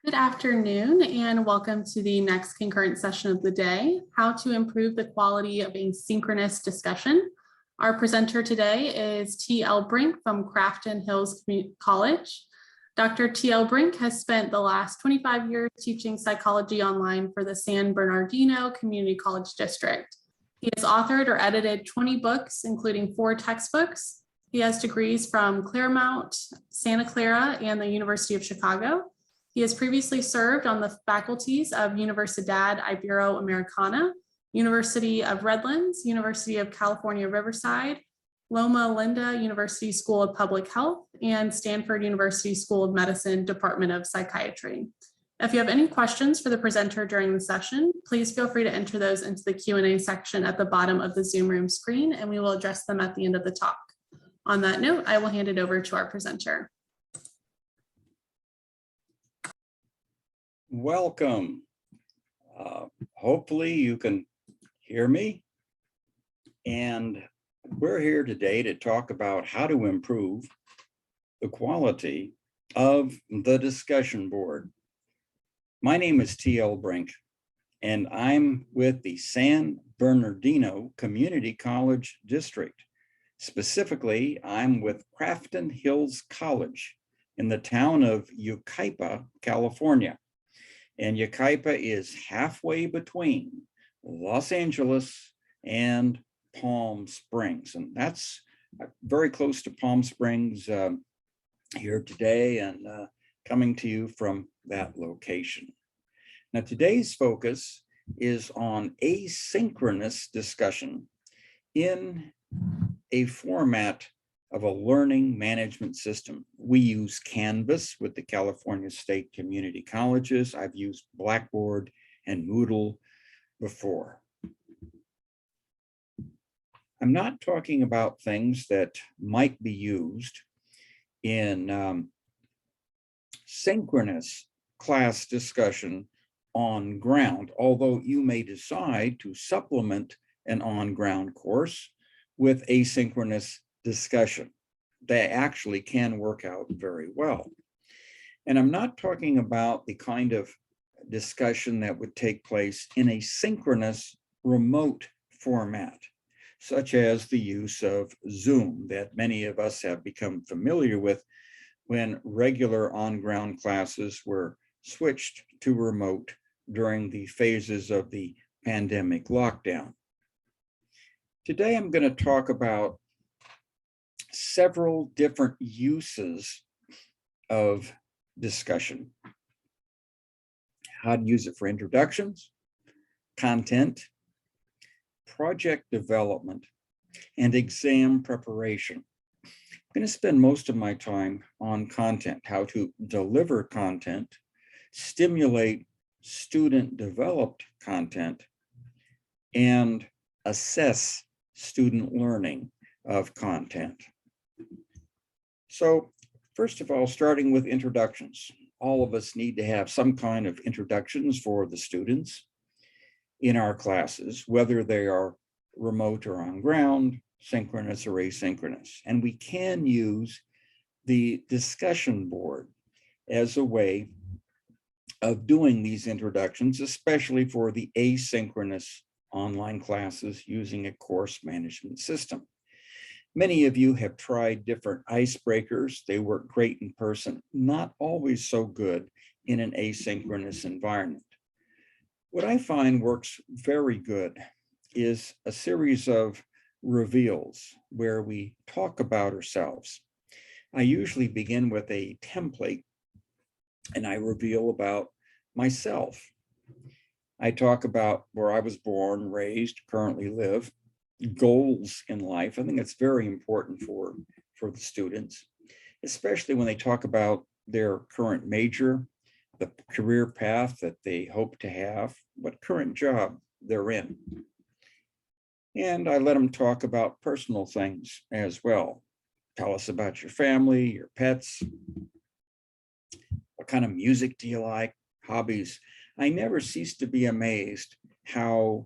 Good afternoon and welcome to the next concurrent session of the day, How to Improve the Quality of Asynchronous Discussion. Our presenter today is T.L. Brink from Crafton Hills Community College. Dr. T.L. Brink has spent the last 25 years teaching psychology online for the San Bernardino Community College District. He has authored or edited 20 books, including 4 textbooks. He has degrees from Claremont, Santa Clara, and the University of Chicago. He has previously served on the faculties of Universidad Iberoamericana, University of Redlands, University of California, Riverside, Loma Linda University School of Public Health, and Stanford University School of Medicine, Department of Psychiatry. If you have any questions for the presenter during the session, please feel free to enter those into the Q&A section at the bottom of the Zoom room screen, and we will address them at the end of the talk. On that note, I will hand it over to our presenter. Welcome. Hopefully you can hear me. And we're here today to talk about how to improve the quality of the discussion board. My name is T.L. Brink, and I'm with the San Bernardino Community College District. Specifically, I'm with Crafton Hills College in the town of Yucaipa, California. And Yucaipa is halfway between Los Angeles and Palm Springs. And that's very close to Palm Springs here today and coming to you from that location. Now, today's focus is on asynchronous discussion in a format of a learning management system. We use Canvas with the California State Community Colleges. I've used Blackboard and Moodle before. I'm not talking about things that might be used in synchronous class discussion on ground, although you may decide to supplement an on-ground course with asynchronous discussion. They actually can work out very well. And I'm not talking about the kind of discussion that would take place in a synchronous remote format, such as the use of Zoom that many of us have become familiar with when regular on-ground classes were switched to remote during the phases of the pandemic lockdown. Today, I'm going to talk about several different uses of discussion. How to use it for introductions, content, project development, and exam preparation. I'm going to spend most of my time on content, how to deliver content, stimulate student-developed content, and assess student learning of content. So first of all, starting with introductions. All of us need to have some kind of introductions for the students in our classes, whether they are remote or on ground, synchronous or asynchronous. And we can use the discussion board as a way of doing these introductions, especially for the asynchronous online classes using a course management system. Many of you have tried different icebreakers. They work great in person, not always so good in an asynchronous environment. What I find works very good is a series of reveals where we talk about ourselves. I usually begin with a template and I reveal about myself. I talk about where I was born, raised, currently live, goals in life. I think it's very important for the students, especially when they talk about their current major, the career path that they hope to have, what current job they're in. And I let them talk about personal things as well. Tell us about your family, your pets. What kind of music do you like? Hobbies. I never cease to be amazed how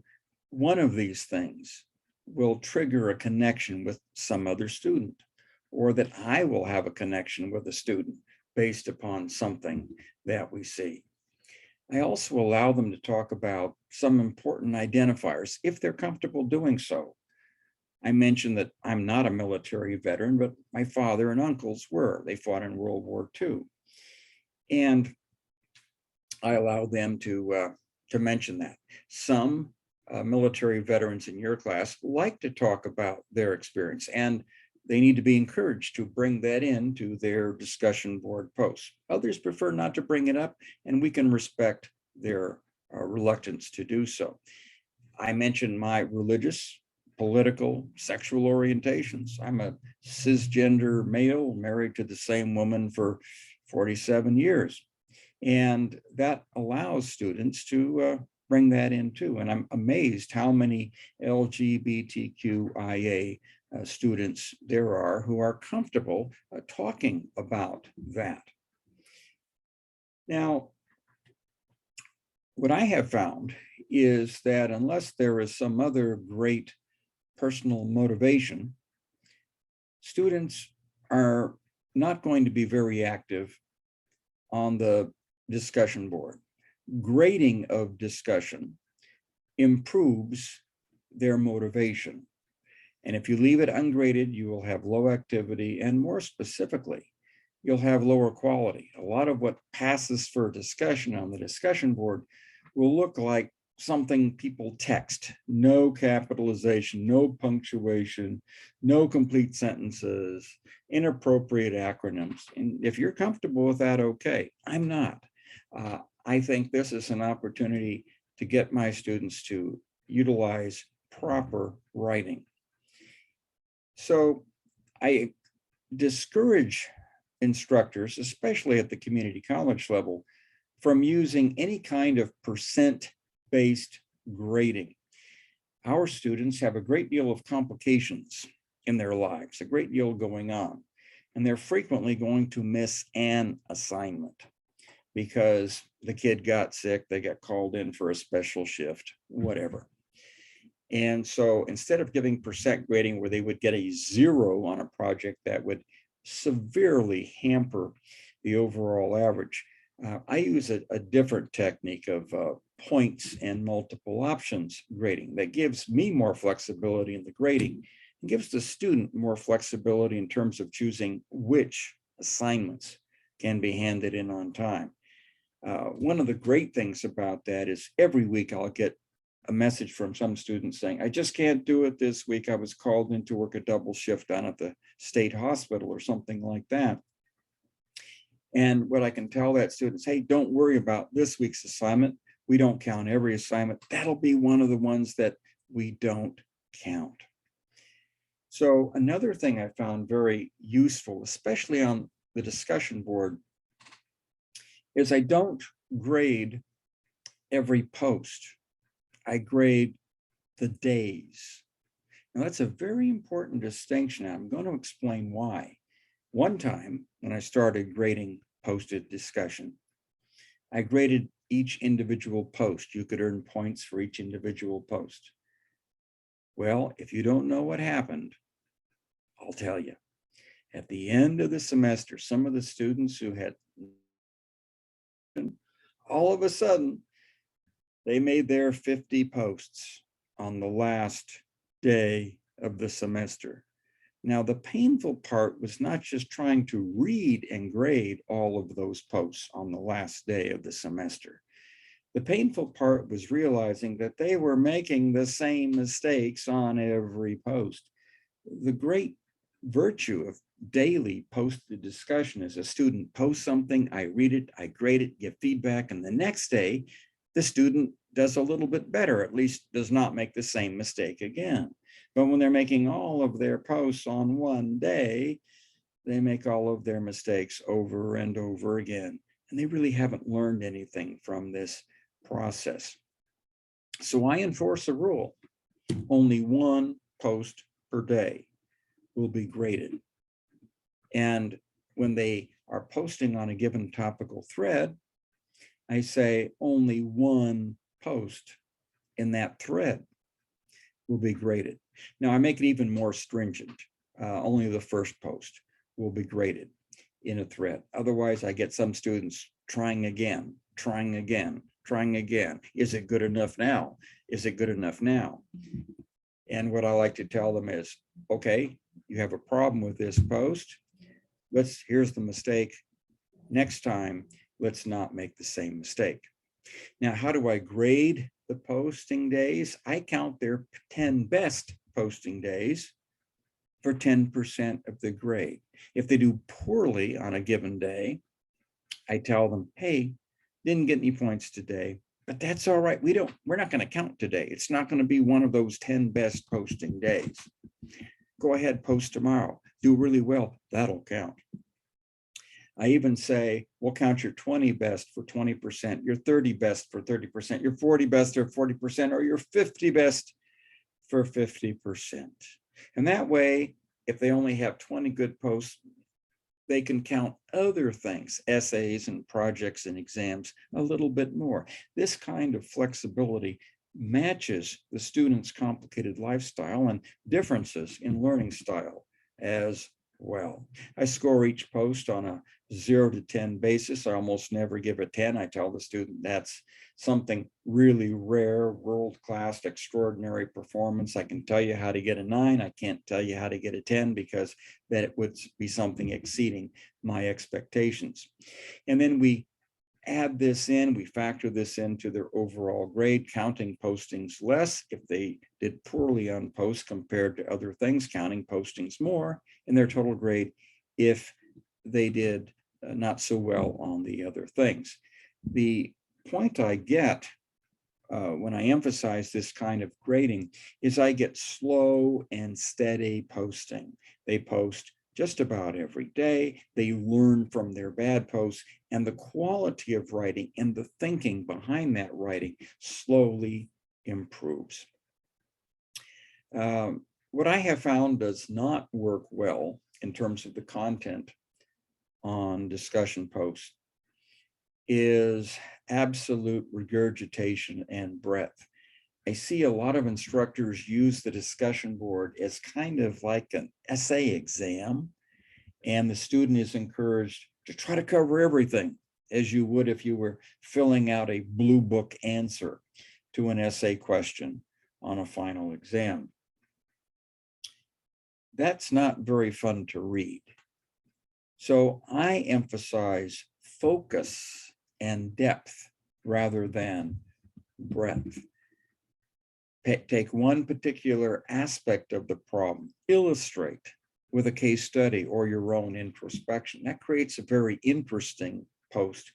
one of these things will trigger a connection with some other student, or that I will have a connection with a student based upon something that we see. I also allow them to talk about some important identifiers if they're comfortable doing so. I mentioned that I'm not a military veteran, but my father and uncles were. They fought in World War II. And I allow them to mention that. Some military veterans in your class like to talk about their experience, and they need to be encouraged to bring that into their discussion board posts. Others prefer not to bring it up, and we can respect their reluctance to do so. I mentioned my religious, political, sexual orientations. I'm a cisgender male married to the same woman for 47 years. And that allows students to bring that in too. And I'm amazed how many LGBTQIA students there are who are comfortable talking about that. Now, what I have found is that unless there is some other great personal motivation, students are not going to be very active on the discussion board. Grading of discussion improves their motivation. And if you leave it ungraded, you will have low activity, and more specifically, you'll have lower quality. A lot of what passes for discussion on the discussion board will look like something people text. No capitalization, no punctuation, no complete sentences, inappropriate acronyms. And if you're comfortable with that, okay. I'm not. I think this is an opportunity to get my students to utilize proper writing. So I discourage instructors, especially at the community college level, from using any kind of percent-based grading. Our students have a great deal of complications in their lives, a great deal going on, and they're frequently going to miss an assignment because the kid got sick, they got called in for a special shift, whatever. And so instead of giving percent grading where they would get a 0 on a project that would severely hamper the overall average, I use a different technique of points and multiple options grading that gives me more flexibility in the grading and gives the student more flexibility in terms of choosing which assignments can be handed in on time. One of the great things about that is every week I'll get a message from some students saying, I just can't do it this week. I was called in to work a double shift down at the state hospital or something like that. And what I can tell that student is, hey, don't worry about this week's assignment. We don't count every assignment. That'll be one of the ones that we don't count. So another thing I found very useful, especially on the discussion board, is I don't grade every post. I grade the days. Now that's a very important distinction. I'm going to explain why. One time when I started grading posted discussion, I graded each individual post. You could earn points for each individual post. Well, if you don't know what happened, I'll tell you. At the end of the semester, some of the students who had, all of a sudden, they made their 50 posts on the last day of the semester. Now, the painful part was not just trying to read and grade all of those posts on the last day of the semester. The painful part was realizing that they were making the same mistakes on every post. The great virtue of daily posted discussion is a student posts something, I read it, I grade it, give feedback, and the next day, the student does a little bit better, at least does not make the same mistake again. But when they're making all of their posts on one day, they make all of their mistakes over and over again. And they really haven't learned anything from this process. So I enforce a rule. Only one post per day will be graded. And when they are posting on a given topical thread, I say only one post in that thread will be graded. Now I make it even more stringent. Only the first post will be graded in a thread. Otherwise, I get some students trying again, trying again. Is it good enough now? Is it good enough now? And what I like to tell them is, okay, you have a problem with this post. Here's the mistake. Next time, let's not make the same mistake. Now, how do I grade the posting days? I count their 10 best posting days for 10% of the grade. If they do poorly on a given day, I tell them, hey, didn't get any points today, but that's all right. We're not going to count today. It's not going to be one of those 10 best posting days. Go ahead, post tomorrow. Do really well. That'll count. I even say, we'll count your 20 best for 20%, your 30 best for 30%, your 40 best for 40%, or your 50 best for 50%. And that way, if they only have 20 good posts, they can count other things, essays and projects and exams, a little bit more. This kind of flexibility matches the student's complicated lifestyle and differences in learning style as well. I score each post on a 0 to 10 basis. I almost never give a 10. I tell the student that's something really rare, world-class, extraordinary performance. I can tell you how to get a 9. I can't tell you how to get a 10 because that it would be something exceeding my expectations. And then we add this in, we factor this into their overall grade, counting postings less if they did poorly on posts compared to other things, counting postings more in their total grade if they did not so well on the other things. The point I get when I emphasize this kind of grading is I get slow and steady posting. They post just about every day. They learn from their bad posts, and the quality of writing and the thinking behind that writing slowly improves. What I have found does not work well in terms of the content on discussion posts is absolute regurgitation and breadth. I see a lot of instructors use the discussion board as kind of like an essay exam, and the student is encouraged to try to cover everything as you would if you were filling out a blue book answer to an essay question on a final exam. That's not very fun to read. So I emphasize focus and depth rather than breadth. Take one particular aspect of the problem, illustrate with a case study or your own introspection. That creates a very interesting post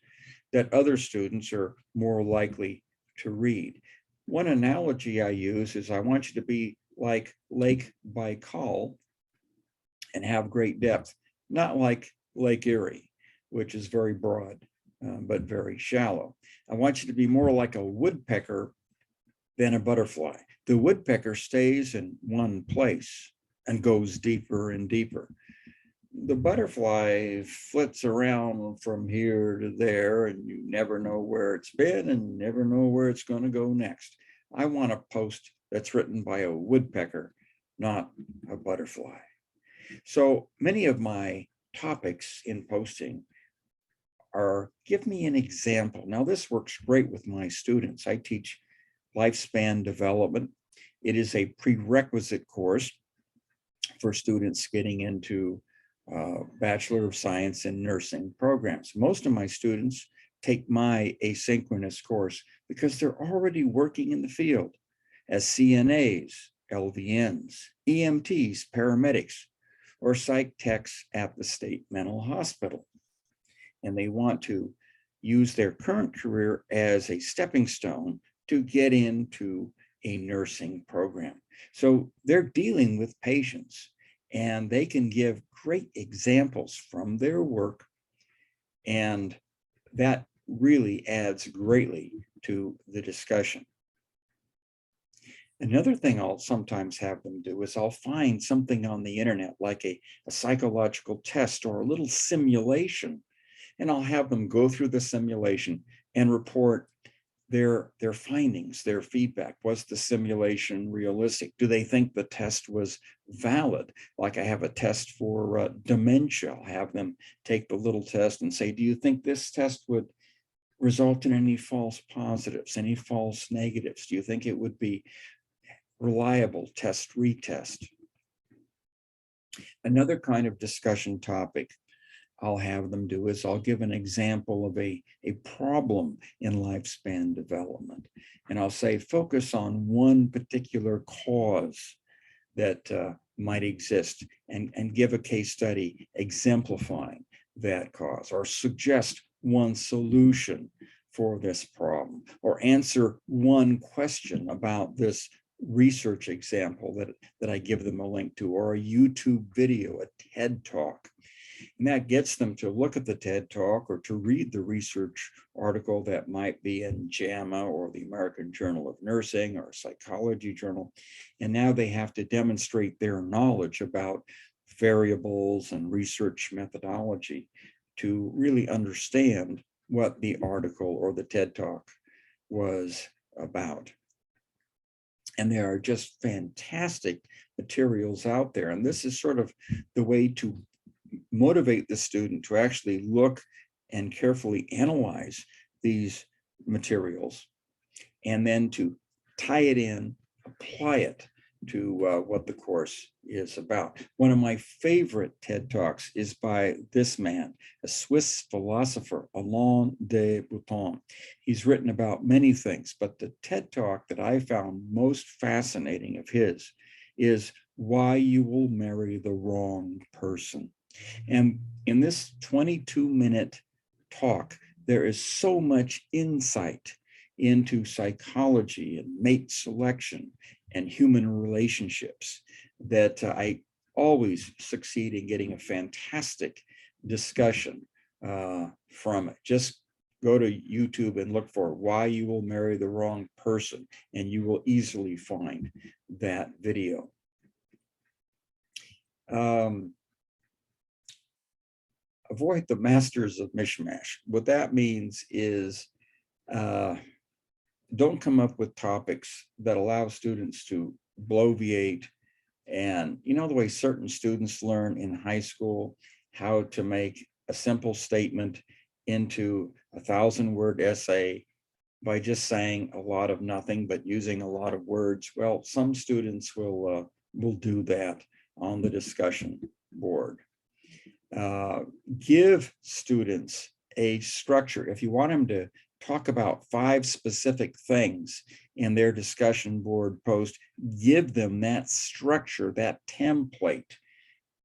that other students are more likely to read. One analogy I use is I want you to be like Lake Baikal and have great depth, not like Lake Erie, which is very broad, but very shallow. I want you to be more like a woodpecker than a butterfly. The woodpecker stays in one place and goes deeper and deeper. The butterfly flits around from here to there, and you never know where it's been and never know where it's going to go next. I want a post that's written by a woodpecker, not a butterfly. So many of my topics in posting are, give me an example. Now, this works great with my students. I teach lifespan development. It is a prerequisite course for students getting into Bachelor of Science in Nursing programs. Most of my students take my asynchronous course because they're already working in the field as CNAs, LVNs, EMTs, paramedics, or psych techs at the state mental hospital. And they want to use their current career as a stepping stone to get into a nursing program. So they're dealing with patients, and they can give great examples from their work, and that really adds greatly to the discussion. Another thing I'll sometimes have them do is I'll find something on the internet, like a psychological test or a little simulation, and I'll have them go through the simulation and report their findings, their feedback. Was the simulation realistic? Do they think the test was valid? Like I have a test for dementia. I'll have them take the little test and say, do you think this test would result in any false positives, any false negatives? Do you think it would be reliable? Test, retest. Another kind of discussion topic I'll have them do is I'll give an example of a problem in lifespan development. And I'll say, focus on one particular cause that might exist and give a case study exemplifying that cause, or suggest one solution for this problem, or answer one question about this research example that I give them a link to, or a YouTube video, a TED Talk. And that gets them to look at the TED Talk or to read the research article that might be in JAMA or the American Journal of Nursing or Psychology Journal. And now they have to demonstrate their knowledge about variables and research methodology to really understand what the article or the TED Talk was about. And there are just fantastic materials out there. And this is sort of the way to motivate the student to actually look and carefully analyze these materials, and then to tie it in, apply it to what the course is about. One of my favorite TED Talks is by this man, a Swiss philosopher, Alain de Botton. He's written about many things, but the TED Talk that I found most fascinating of his is Why You Will Marry the Wrong Person. And in this 22-minute talk, there is so much insight into psychology and mate selection and human relationships that I always succeed in getting a fantastic discussion from it. Just go to YouTube and look for Why You Will Marry the Wrong Person, and you will easily find that video. Avoid the masters of mishmash. What that means is don't come up with topics that allow students to bloviate. And you know the way certain students learn in high school how to make a simple statement into a 1,000-word essay by just saying a lot of nothing but using a lot of words? Well, some students will do that on the discussion board. Give students a structure. If you want them to talk about 5 specific things in their discussion board post, give them that structure, that template.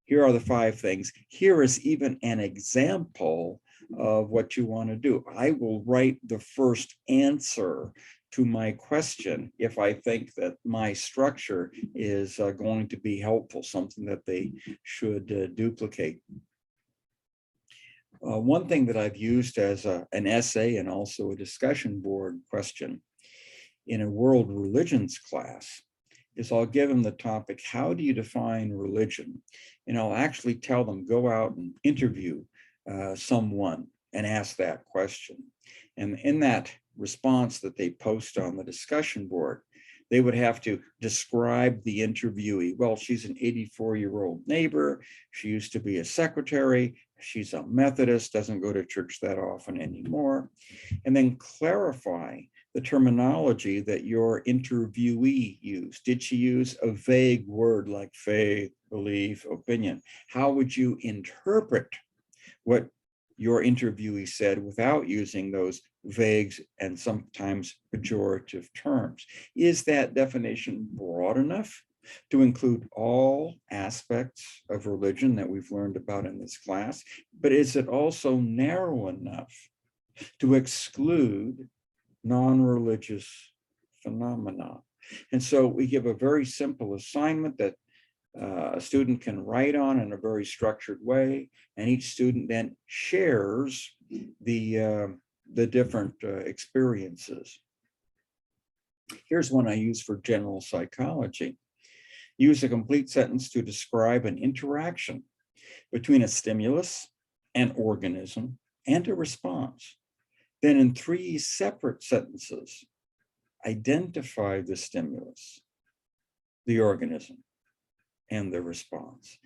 Here are the 5 things. Here is even an example of what you want to do. I will write the first answer to my question if I think that my structure is going to be helpful, something that they should duplicate. One thing that I've used as an essay and also a discussion board question in a world religions class is I'll give them the topic, how do you define religion? And I'll actually tell them, go out and interview someone and ask that question. And in that response that they post on the discussion board, they would have to describe the interviewee. Well, she's an 84-year-old neighbor. She used to be a secretary. She's a Methodist, doesn't go to church that often anymore. And then clarify the terminology that your interviewee used. Did she use a vague word like faith, belief, opinion? How would you interpret what your interviewee said without using those vague and sometimes pejorative terms? Is that definition broad enough to include all aspects of religion that we've learned about in this class? But is it also narrow enough to exclude non-religious phenomena? And so we give a very simple assignment that a student can write on in a very structured way, and each student then shares the different experiences. Here's one I use for general psychology. Use a complete sentence to describe an interaction between a stimulus, an organism, and a response. Then in 3 separate sentences, identify the stimulus, the organism, and the response.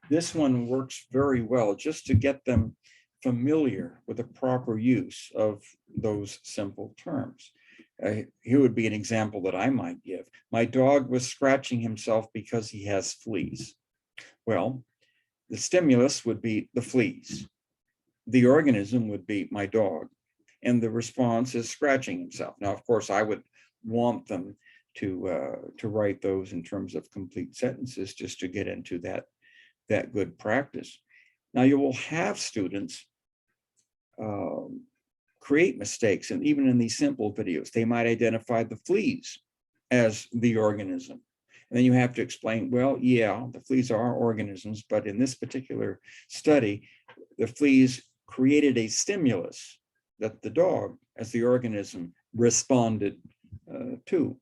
This one works very well just to get them familiar with the proper use of those simple terms. Here would be an example that I might give. My dog was scratching himself because he has fleas. Well, the stimulus would be the fleas. The organism would be my dog, and the response is scratching himself. Now, of course, I would want them to write those in terms of complete sentences just to get into that good practice. Now, you will have students create mistakes, and even in these simple videos, they might identify the fleas as the organism. And then you have to explain, well, yeah, the fleas are organisms, but in this particular study, the fleas created a stimulus that the dog, as the organism, responded to.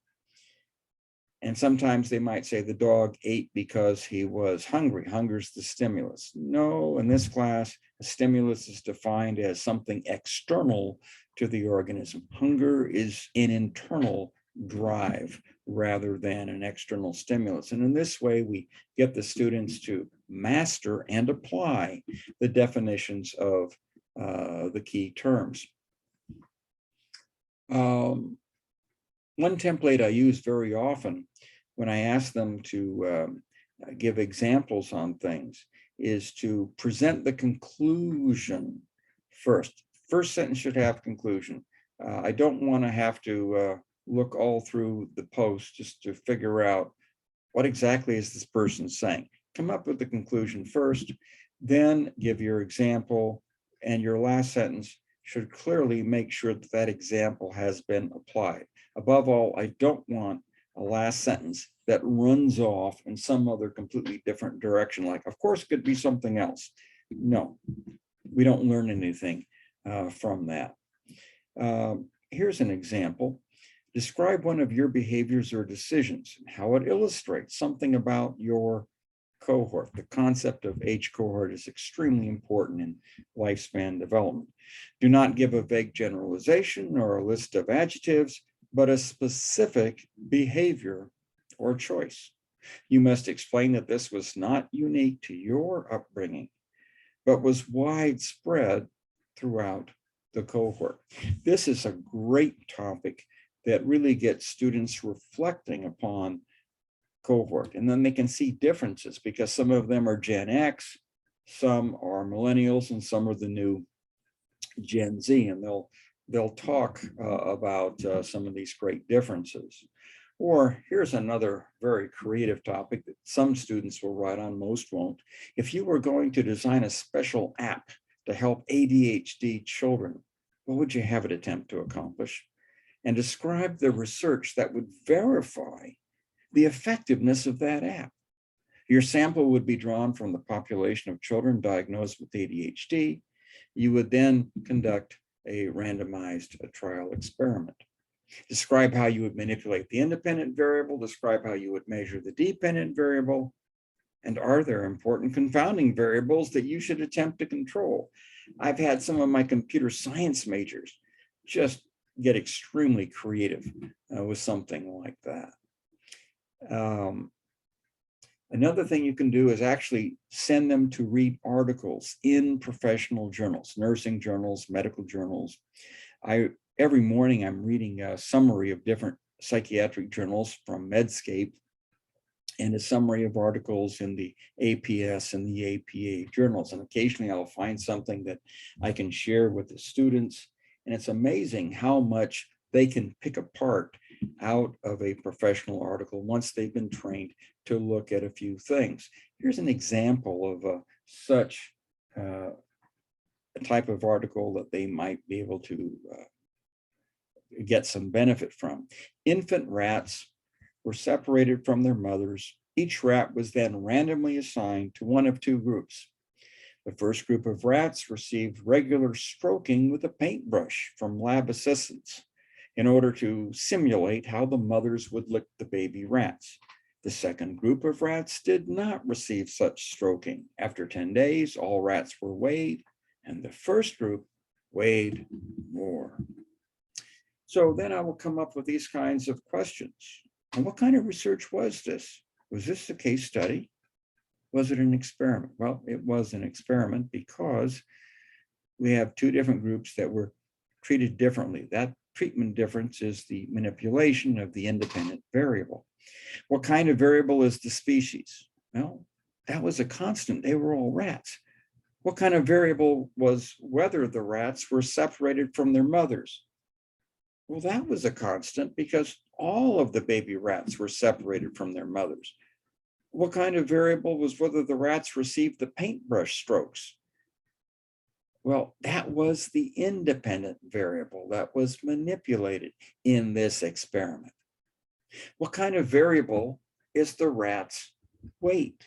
And sometimes they might say the dog ate because he was hungry. Hunger's the stimulus. No, in this class, a stimulus is defined as something external to the organism. Hunger is an internal drive rather than an external stimulus. And in this way, we get the students to master and apply the definitions of the key terms. One template I use very often when I ask them to give examples on things is to present the conclusion first. First sentence should have conclusion. I don't want to have to look all through the post just to figure out what exactly is this person saying. Come up with the conclusion first, then give your example, and your last sentence should clearly make sure that that example has been applied. Above all, I don't want a last sentence that runs off in some other completely different direction, like, of course, it could be something else. No, we don't learn anything from that. Here's an example. Describe one of your behaviors or decisions, how it illustrates something about your cohort. The concept of age cohort is extremely important in lifespan development. Do not give a vague generalization or a list of adjectives, but a specific behavior or choice. You must explain that this was not unique to your upbringing, but was widespread throughout the cohort. This is a great topic that really gets students reflecting upon cohort, and then they can see differences because some of them are Gen X, some are millennials, and some are the new Gen Z, and they'll talk about some of these great differences. Or here's another very creative topic that some students will write on, most won't. If you were going to design a special app to help ADHD children, what would you have it attempt to accomplish? And describe the research that would verify the effectiveness of that app. Your sample would be drawn from the population of children diagnosed with ADHD. You would then conduct a randomized trial experiment. Describe how you would manipulate the independent variable, describe how you would measure the dependent variable, and are there important confounding variables that you should attempt to control? I've had some of my computer science majors just get extremely creative with something like that. Another thing you can do is actually send them to read articles in professional journals, nursing journals, medical journals. Every morning I'm reading a summary of different psychiatric journals from Medscape and a summary of articles in the APS and the APA journals. And occasionally I'll find something that I can share with the students. And it's amazing how much they can pick apart out of a professional article once they've been trained to look at a few things. Here's an example of such a type of article that they might be able to get some benefit from. Infant rats were separated from their mothers. Each rat was then randomly assigned to one of two groups. The first group of rats received regular stroking with a paintbrush from lab assistants in order to simulate how the mothers would lick the baby rats. The second group of rats did not receive such stroking. After 10 days, all rats were weighed, and the first group weighed more. So then I will come up with these kinds of questions. And what kind of research was this? Was this a case study? Was it an experiment? Well, it was an experiment because we have two different groups that were treated differently. That treatment difference is the manipulation of the independent variable. What kind of variable is the species? Well, that was a constant. They were all rats. What kind of variable was whether the rats were separated from their mothers? Well, that was a constant because all of the baby rats were separated from their mothers. What kind of variable was whether the rats received the paintbrush strokes? Well, that was the independent variable that was manipulated in this experiment. What kind of variable is the rat's weight?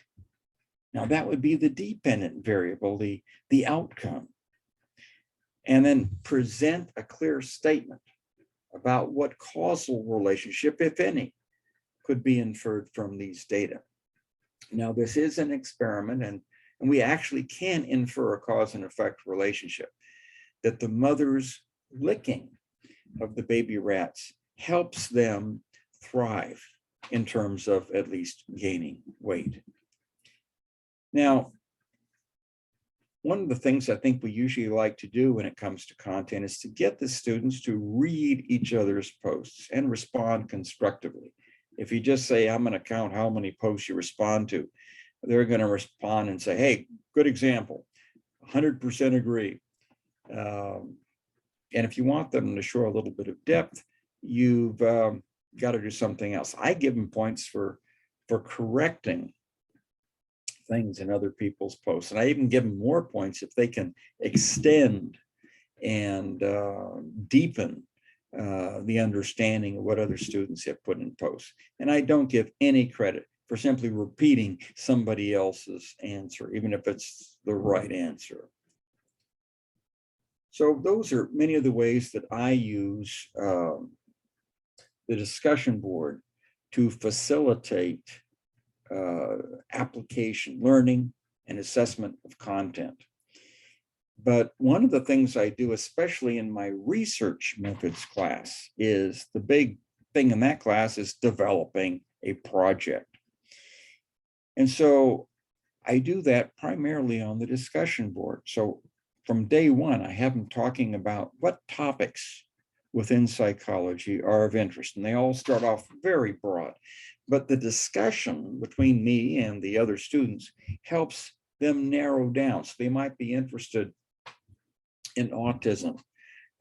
Now that would be the dependent variable, the outcome. And then present a clear statement about what causal relationship, if any, could be inferred from these data. Now this is an experiment, and we actually can infer a cause and effect relationship, that the mother's licking of the baby rats helps them thrive in terms of at least gaining weight. Now, one of the things I think we usually like to do when it comes to content is to get the students to read each other's posts and respond constructively. If you just say, I'm going to count how many posts you respond to, they're going to respond and say, hey, good example, 100% agree. And if you want them to show a little bit of depth, you've got to do something else. I give them points for correcting things in other people's posts. And I even give them more points if they can extend and deepen the understanding of what other students have put in posts. And I don't give any credit for simply repeating somebody else's answer, even if it's the right answer. So those are many of the ways that I use the discussion board to facilitate application, learning, and assessment of content. But one of the things I do, especially in my research methods class, is the big thing in that class is developing a project. And so I do that primarily on the discussion board. So from day one, I have them talking about what topics within psychology are of interest. And they all start off very broad. But the discussion between me and the other students helps them narrow down. So they might be interested in autism.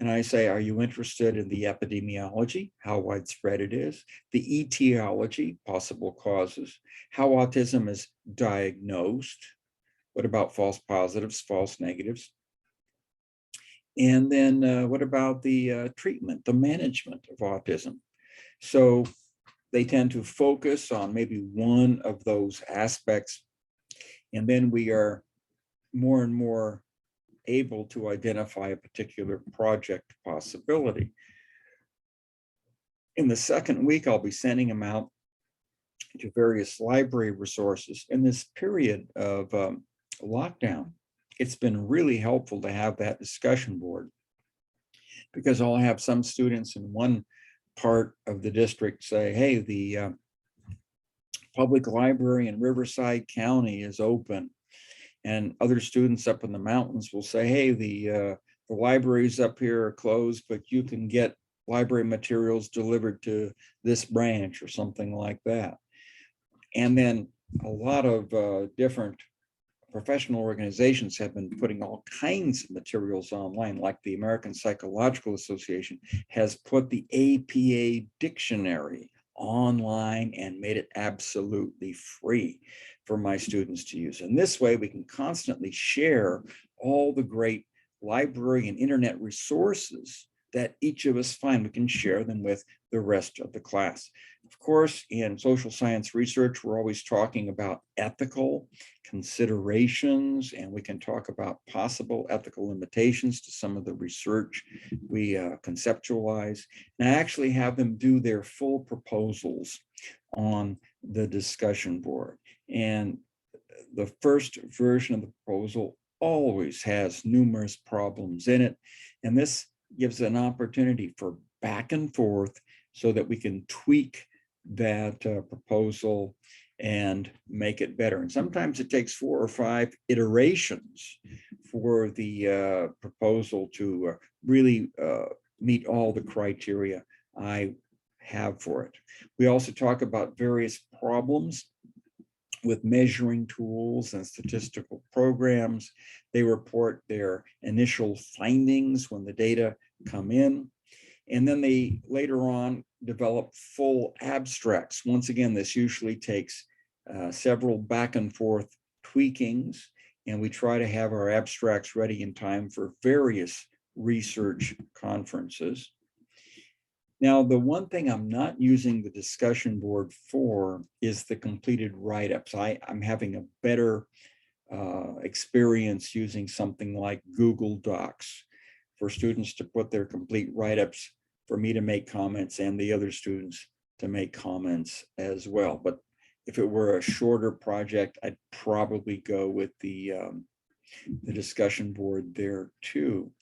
And I say, are you interested in the epidemiology, how widespread it is, the etiology, possible causes, how autism is diagnosed, what about false positives, false negatives, and then what about the treatment, the management of autism? So they tend to focus on maybe one of those aspects, and then we are more and more able to identify a particular project possibility. In the second week, I'll be sending them out to various library resources. In this period of lockdown, it's been really helpful to have that discussion board, because I'll have some students in one part of the district say, hey, the public library in Riverside County is open. And other students up in the mountains will say, hey, the libraries up here are closed, but you can get library materials delivered to this branch or something like that. And then a lot of different professional organizations have been putting all kinds of materials online, like the American Psychological Association has put the APA dictionary online and made it absolutely free for my students to use. And this way we can constantly share all the great library and internet resources that each of us find. We can share them with the rest of the class. Of course, in social science research, we're always talking about ethical considerations, and we can talk about possible ethical limitations to some of the research we conceptualize. And I actually have them do their full proposals on the discussion board. And the first version of the proposal always has numerous problems in it. And this gives an opportunity for back and forth so that we can tweak that proposal and make it better. And sometimes it takes 4 or 5 iterations for the proposal to really meet all the criteria I have for it. We also talk about various problems with measuring tools and statistical programs. They report their initial findings when the data come in. And then they later on develop full abstracts. Once again, this usually takes several back and forth tweakings, and we try to have our abstracts ready in time for various research conferences. Now, the one thing I'm not using the discussion board for is the completed write-ups. I'm having a better experience using something like Google Docs for students to put their complete write-ups, for me to make comments and the other students to make comments as well. But if it were a shorter project, I'd probably go with the discussion board there too.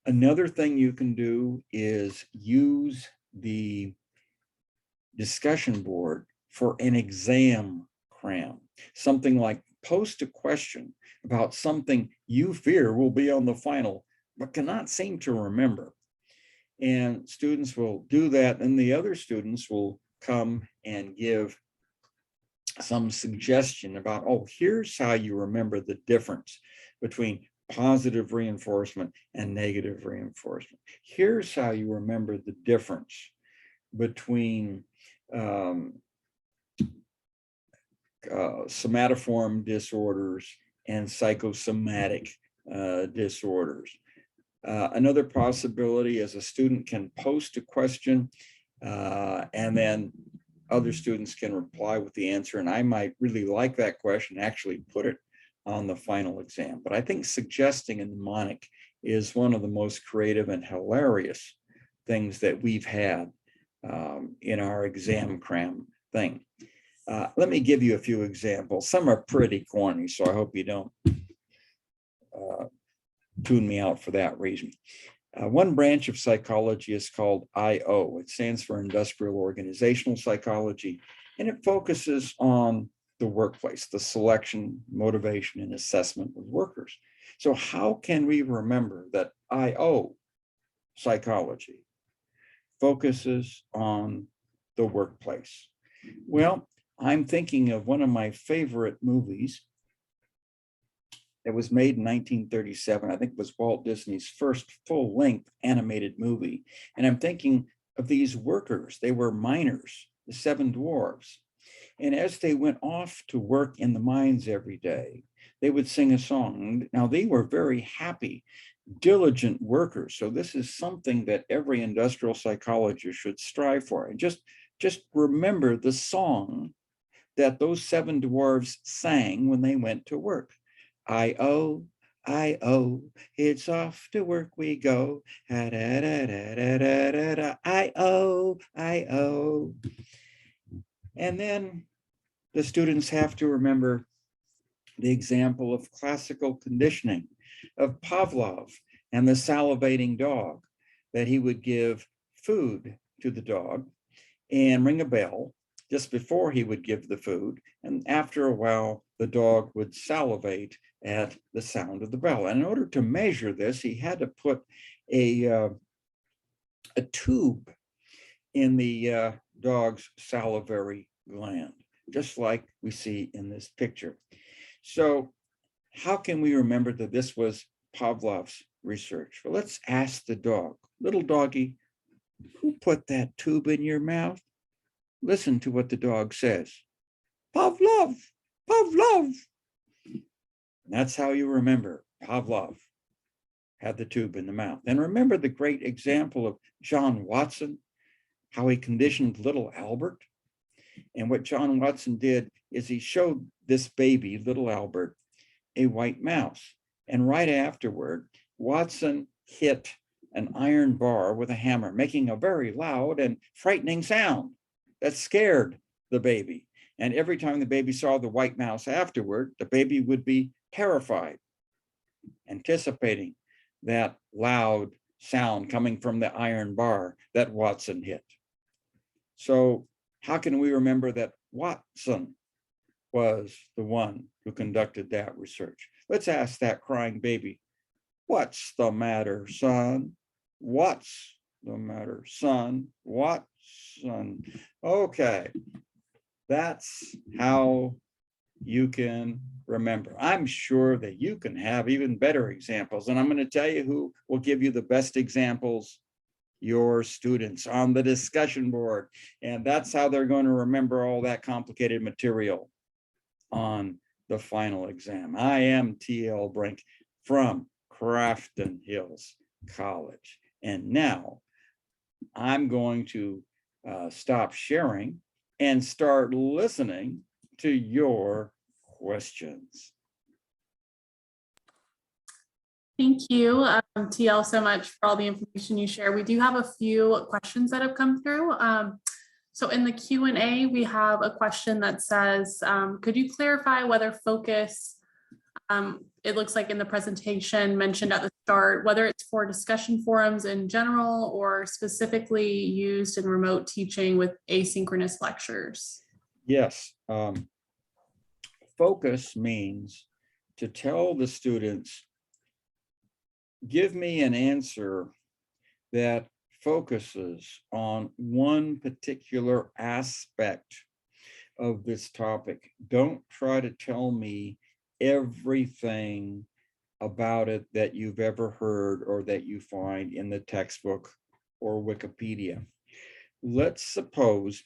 Another thing you can do is use the discussion board for an exam cram. Something like post a question about something you fear will be on the final, but cannot seem to remember. And students will do that, and the other students will come and give some suggestion about, oh, here's how you remember the difference between positive reinforcement and negative reinforcement. Here's how you remember the difference between somatoform disorders and psychosomatic disorders. Another possibility is a student can post a question and then other students can reply with the answer. And I might really like that question, actually put it on the final exam. But I think suggesting a mnemonic is one of the most creative and hilarious things that we've had in our exam cram thing. Let me give you a few examples. Some are pretty corny, so I hope you don't tune me out for that reason. One branch of psychology is called IO. It stands for Industrial Organizational Psychology, and it focuses on the workplace, the selection, motivation, and assessment of workers. So how can we remember that IO psychology focuses on the workplace? Well, I'm thinking of one of my favorite movies. It was made in 1937. I think it was Walt Disney's first full-length animated movie. And I'm thinking of these workers. They were miners, the 7 dwarves. And as they went off to work in the mines every day, they would sing a song. Now, they were very happy, diligent workers. So this is something that every industrial psychologist should strive for. And just remember the song that those 7 dwarves sang when they went to work. I-O, I-O, it's off to work we go. I-O, I-O. And then the students have to remember the example of classical conditioning of Pavlov and the salivating dog, that he would give food to the dog and ring a bell just before he would give the food. And after a while, the dog would salivate at the sound of the bell. And in order to measure this, he had to put a tube in the dog's salivary gland, just like we see in this picture. So how can we remember that this was Pavlov's research? Well, let's ask the dog. Little doggy, who put that tube in your mouth? Listen to what the dog says. Pavlov, Pavlov. And that's how you remember Pavlov had the tube in the mouth. And remember the great example of John Watson, how he conditioned little Albert. And what John Watson did is he showed this baby, little Albert, a white mouse. And right afterward, Watson hit an iron bar with a hammer, making a very loud and frightening sound that scared the baby. And every time the baby saw the white mouse afterward, the baby would be terrified, anticipating that loud sound coming from the iron bar that Watson hit. So how can we remember that Watson was the one who conducted that research. Let's ask that crying baby, what's the matter, son? What's the matter, son? Watson. Okay, that's how you can remember. I'm sure that you can have even better examples, and I'm going to tell you who will give you the best examples: your students on the discussion board. And that's how they're going to remember all that complicated material on the final exam. I am T.L. Brink from Crafton Hills College. And now I'm going to stop sharing and start listening to your questions. Thank you, TL, so much for all the information you share. We do have a few questions that have come through. So in the Q&A, we have a question that says, could you clarify whether focus, it looks like in the presentation mentioned at the start, whether it's for discussion forums in general or specifically used in remote teaching with asynchronous lectures? Yes, focus means to tell the students, give me an answer that focuses on one particular aspect of this topic. Don't try to tell me everything about it that you've ever heard or that you find in the textbook or Wikipedia. Let's suppose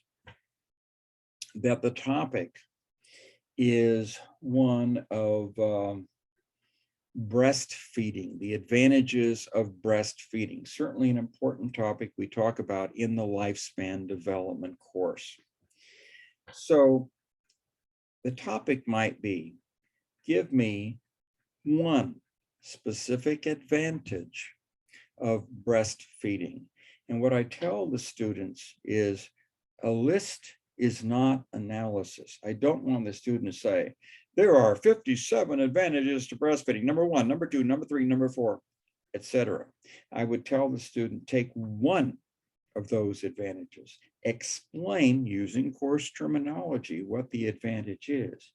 that the topic is one of breastfeeding, the advantages of breastfeeding, certainly an important topic we talk about in the lifespan development course. So the topic might be, give me one specific advantage of breastfeeding. And what I tell the students is, a list is not analysis. I don't want the student to say, there are 57 advantages to breastfeeding. Number 1, number 2, number 3, number 4, etc. I would tell the student, take one of those advantages, explain using course terminology what the advantage is.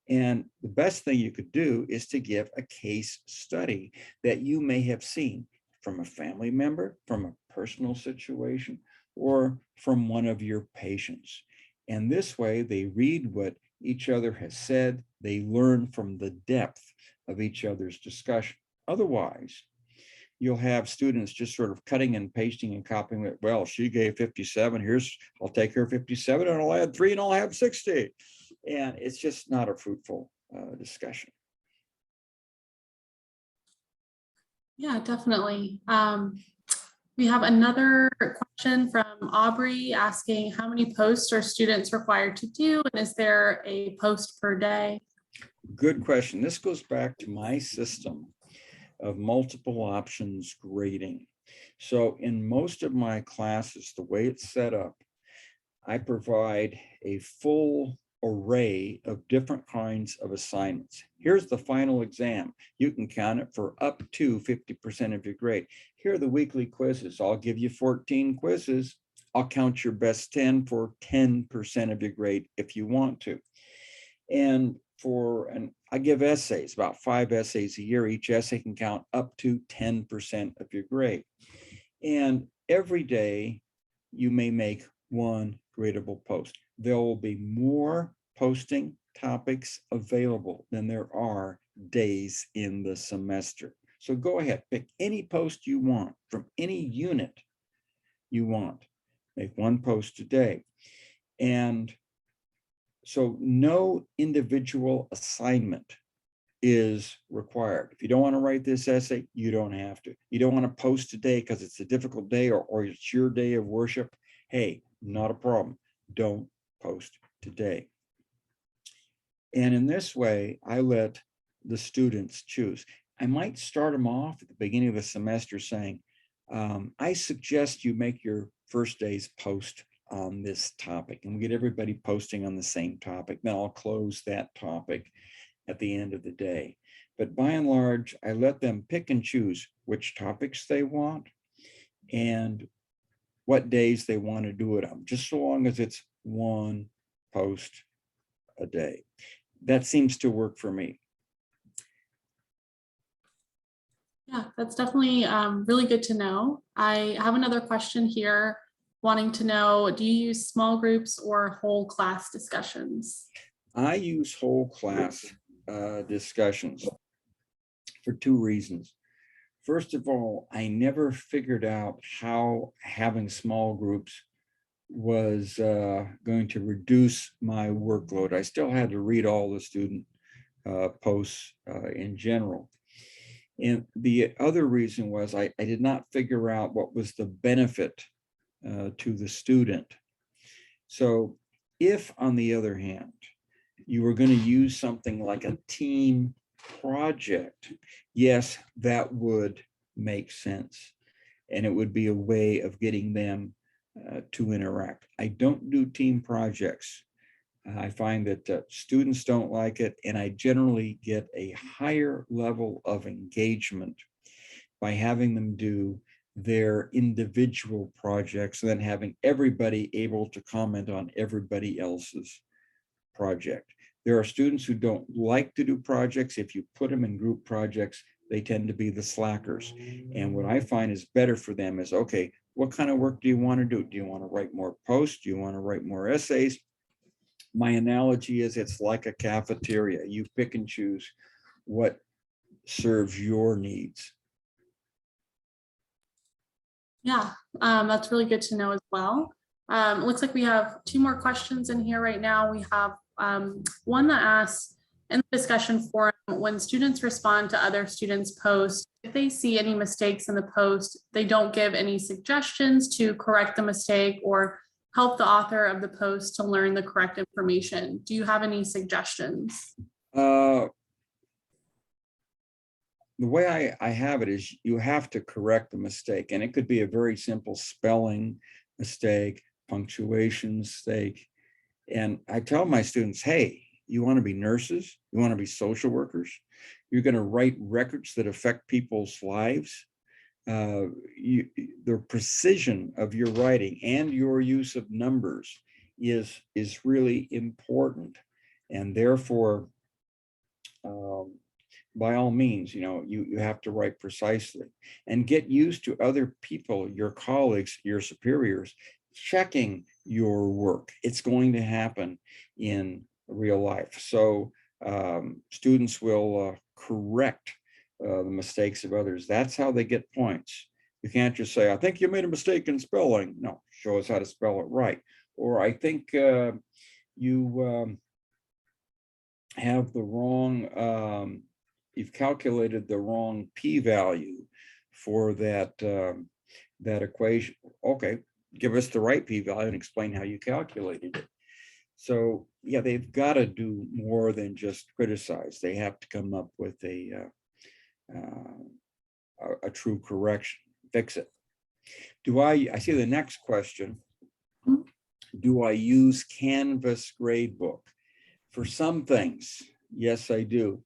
And the best thing you could do is to give a case study that you may have seen from a family member, from a personal situation, or from one of your patients. And this way they read what each other has said, they learn from the depth of each other's discussion. Otherwise, you'll have students just sort of cutting and pasting and copying it. Well, she gave 57, I'll take her 57 and I'll add 3 and I'll have 60. And it's just not a fruitful discussion. Yeah, definitely. We have another question from Aubrey asking, how many posts are students required to do? And is there a post per day? Good question. This goes back to my system of multiple options grading. So in most of my classes, the way it's set up, I provide a full array of different kinds of assignments. Here's the final exam. You can count it for up to 50% of your grade. Here are the weekly quizzes. I'll give you 14 quizzes. I'll count your best 10 for 10% of your grade if you want to. And I give essays, about 5 essays a year. Each essay can count up to 10% of your grade. And every day you may make one gradable post. There will be more posting topics available than there are days in the semester. So go ahead, pick any post you want from any unit you want. Make one post a day. And so no individual assignment is required. If you don't want to write this essay, you don't have to. You don't want to post today because it's a difficult day or it's your day of worship. Hey, not a problem. Don't post today. And in this way, I let the students choose. I might start them off at the beginning of the semester saying, I suggest you make your first day's post on this topic, and we get everybody posting on the same topic. Then I'll close that topic at the end of the day. But by and large, I let them pick and choose which topics they want and what days they want to do it on, just so long as it's one post a day. That seems to work for me. Yeah, that's definitely really good to know. I have another question here wanting to know, do you use small groups or whole class discussions? I use whole class discussions for two reasons. First of all, I never figured out how having small groups was going to reduce my workload. I still had to read all the student posts in general. And the other reason was I did not figure out what was the benefit to the student. So if, on the other hand, you were going to use something like a team project, yes, that would make sense. And it would be a way of getting them to interact. I don't do team projects. I find that students don't like it, and I generally get a higher level of engagement by having them do their individual projects and then having everybody able to comment on everybody else's project. There are students who don't like to do projects. If you put them in group projects, they tend to be the slackers. And what I find is better for them is, okay, what kind of work do you want to do? Do you want to write more posts? Do you want to write more essays? My analogy is it's like a cafeteria. You pick and choose what serves your needs. Yeah, that's really good to know as well. It looks like we have two more questions in here right now. We have one that asks, in the discussion forum, when students respond to other students' posts, if they see any mistakes in the post, they don't give any suggestions to correct the mistake or help the author of the post to learn the correct information. Do you have any suggestions? The way I have it is you have to correct the mistake, and it could be a very simple spelling mistake, punctuation mistake. And I tell my students, hey, you want to be nurses? You want to be social workers? You're going to write records that affect people's lives. The precision of your writing and your use of numbers is really important, and therefore by all means, you have to write precisely and get used to other people, your colleagues, your superiors, checking your work. It's going to happen in real life. So students will correct the mistakes of others. That's how they get points. You can't just say, I think you made a mistake in spelling. No, show us how to spell it right. Or I think you have the wrong, you've calculated the wrong p-value for that, that equation. Okay, give us the right p-value and explain how you calculated it. So yeah, they've got to do more than just criticize. They have to come up with a true correction, fix it. I see the next question. Do I use Canvas gradebook? For some things, yes, I do.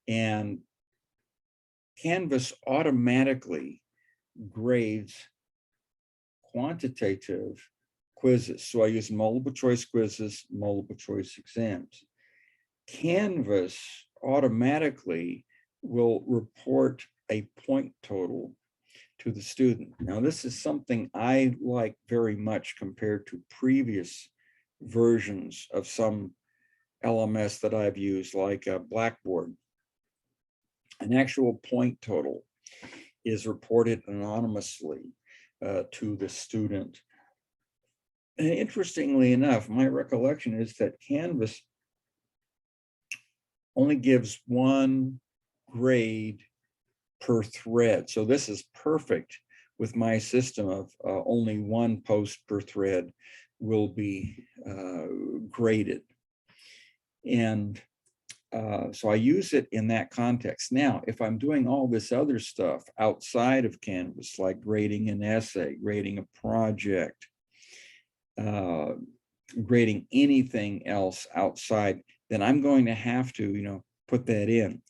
And Canvas automatically grades quantitative quizzes. So I use multiple choice quizzes, multiple choice exams. Canvas automatically will report a point total to the student. Now, this is something I like very much compared to previous versions of some LMS that I've used, like Blackboard. An actual point total is reported anonymously to the student. And interestingly enough, my recollection is that Canvas only gives one grade per thread. So this is perfect with my system of only one post per thread will be graded. And so I use it in that context. Now, if I'm doing all this other stuff outside of Canvas, like grading an essay, grading a project, grading anything else outside, then I'm going to have to, put that in.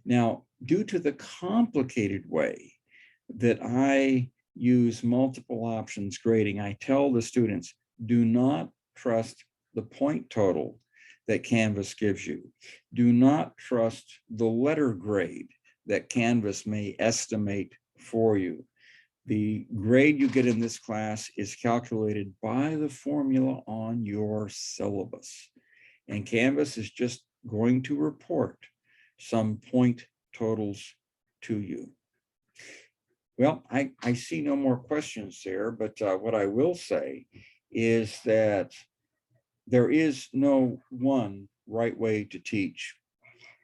Now, due to the complicated way that I use multiple options grading, I tell the students, do not trust the point total that Canvas gives you. Do not trust the letter grade that Canvas may estimate for you. The grade you get in this class is calculated by the formula on your syllabus. And Canvas is just going to report some point totals to you. Well, I see no more questions there, but what I will say is that there is no one right way to teach,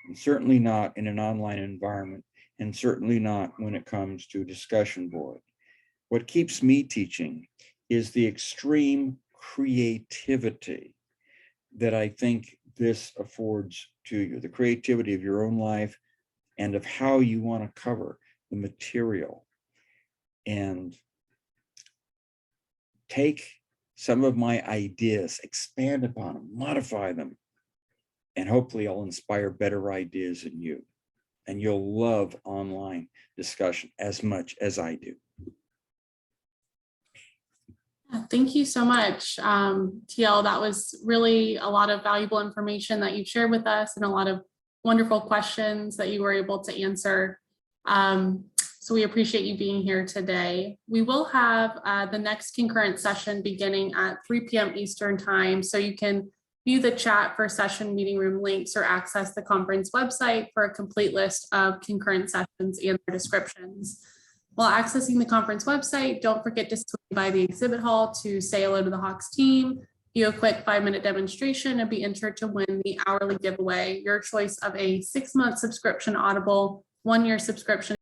and certainly not in an online environment, and certainly not when it comes to discussion board. What keeps me teaching is the extreme creativity that I think this affords to you, the creativity of your own life and of how you want to cover the material. And take some of my ideas, expand upon them, modify them, and hopefully I'll inspire better ideas in you. And you'll love online discussion as much as I do. Thank you so much, TL. That was really a lot of valuable information that you've shared with us and a lot of wonderful questions that you were able to answer. So we appreciate you being here today. We will have the next concurrent session beginning at 3 p.m. Eastern time. So you can view the chat for session meeting room links or access the conference website for a complete list of concurrent sessions and their descriptions. While accessing the conference website, don't forget to swing by the exhibit hall to say hello to the Hawks team, do a quick 5-minute demonstration, and be entered to win the hourly giveaway, your choice of a 6-month subscription Audible, 1-year subscription